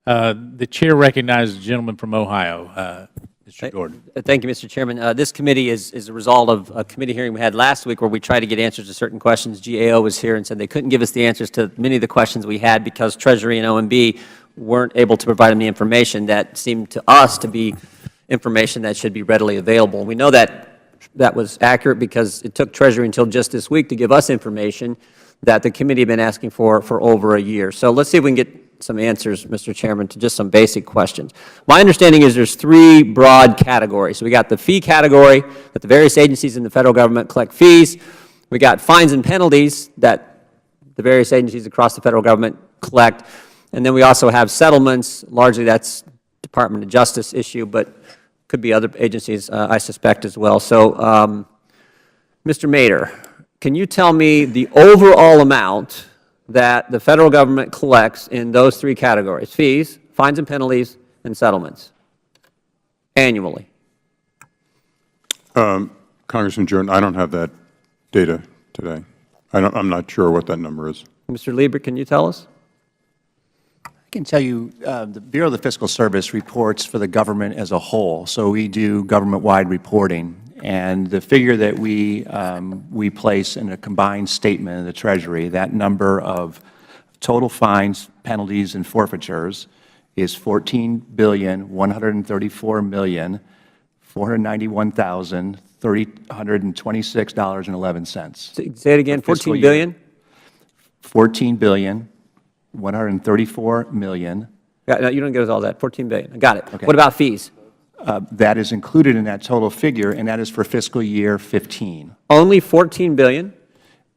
The chair recognizes the gentleman from Ohio, Mr. Gordon. Thank you, Mr. Chairman. This committee is a result of a committee hearing we had last week where we tried to get answers to certain questions. GAO was here and said they couldn't give us the answers to many of the questions we had because Treasury and OMB weren't able to provide them the information that seemed to us to be information that should be readily available. We know that that was accurate because it took Treasury until just this week to give us information that the committee had been asking for over a year. So let's see if we can get some answers, Mr. Chairman, to just some basic questions. My understanding is there's three broad categories. So we got the fee category that the various agencies in the federal government collect fees. We got fines and penalties that the various agencies across the federal government collect. And then we also have settlements. Largely that's Department of Justice issue, but could be other agencies, I suspect, as well. So, Mr. Mader, can you tell me the overall amount that the federal government collects in those three categories: fees, fines and penalties, and settlements, annually? Congressman Jordan, I don't have that data today. I'm not sure what that number is. Mr. Liebert, can you tell us? I can tell you the Bureau of the Fiscal Service reports for the government as a whole. So we do government-wide reporting. And the figure that we place in a combined statement of the Treasury, that number of total fines, penalties, and forfeitures is $14,134,326.11. Say it again, $14 billion? $14,134 million. No, you don't get us all that. $14 billion. I got it. Okay. What about fees? That is included in that total figure, and that is for fiscal year 15. Only $14 billion?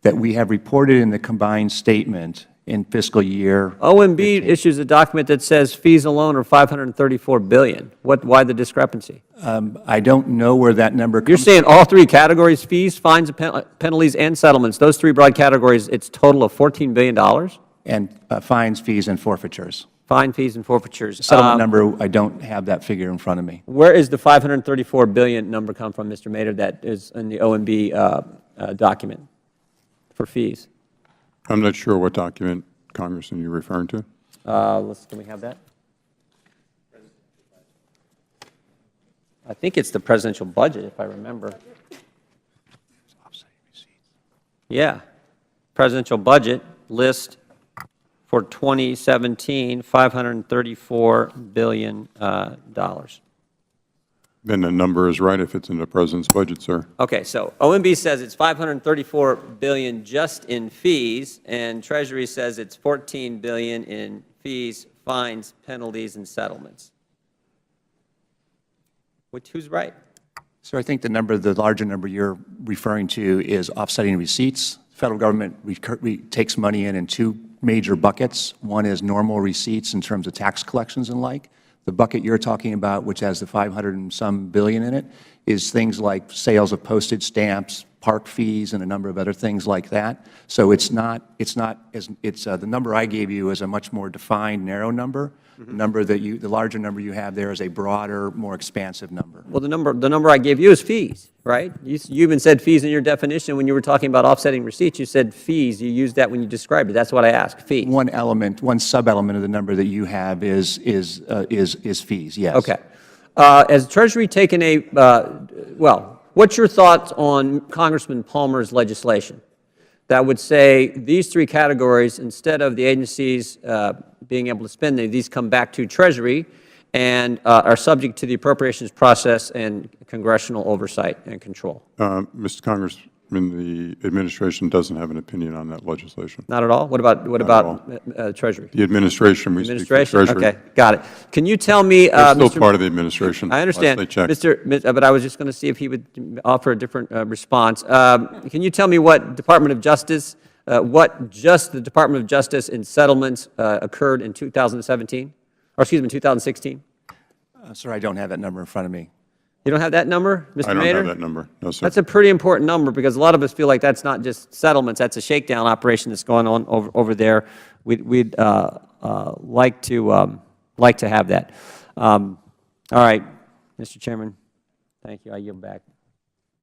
That we have reported in the combined statement in fiscal year OMB 15. issues a document that says fees alone are $534 billion. Why the discrepancy? I don't know where that number comes from. You're saying all three categories, fees, fines, penalties, and settlements, those three broad categories, it's a total of $14 billion? And fines, fees, and forfeitures. Fine, fees, and forfeitures. Settlement number, I don't have that figure in front of me. Where is the $534 billion number come from, Mr. Mader, that is in the OMB document for fees? I'm not sure what document, Congressman, you're referring to. Can we have that? I think it's the presidential budget, if I remember. Yeah. Presidential budget list for 2017, $534 billion. Then the number is right if it's in the President's budget, sir. Okay, so OMB says it's $534 billion just in fees, and Treasury says it's $14 billion in fees, fines, penalties, and settlements. Who's right? So I think the larger number you're referring to is offsetting receipts. The federal government takes money in two major buckets. One is normal receipts in terms of tax collections and like. The bucket you're talking about, which has the 500 and some billion in it, is things like sales of postage stamps, park fees, and a number of other things like that. So the number I gave you is a much more defined, narrow number. The larger number you have there is a broader, more expansive number. Well, the number I gave you is fees, right? You even said fees in your definition when you were talking about offsetting receipts. You said fees. You used that when you described it. That's what I asked. Fees. One sub-element of the number that you have is fees. Yes. Okay. Has Treasury taken what's your thoughts on Congressman Palmer's legislation that would say these three categories, instead of the agencies being able to spend, these come back to Treasury and are subject to the appropriations process and congressional oversight and control? Mr. Congressman, the administration doesn't have an opinion on that legislation. Not at all? What about Treasury? The administration, we speak for Treasury. Okay, got it. Can you tell me, It's still part of the administration. I understand, but I was just going to see if he would offer a different response. Can you tell me what Department of Justice, the Department of Justice in settlements occurred in 2017, or excuse me, 2016? Sir, I don't have that number in front of me. You don't have that number, Mr. Mader? I don't have that number, no, sir. That's a pretty important number because a lot of us feel like that's not just settlements, that's a shakedown operation that's going on over there. We'd like to have that. All right, Mr. Chairman, thank you. I yield back.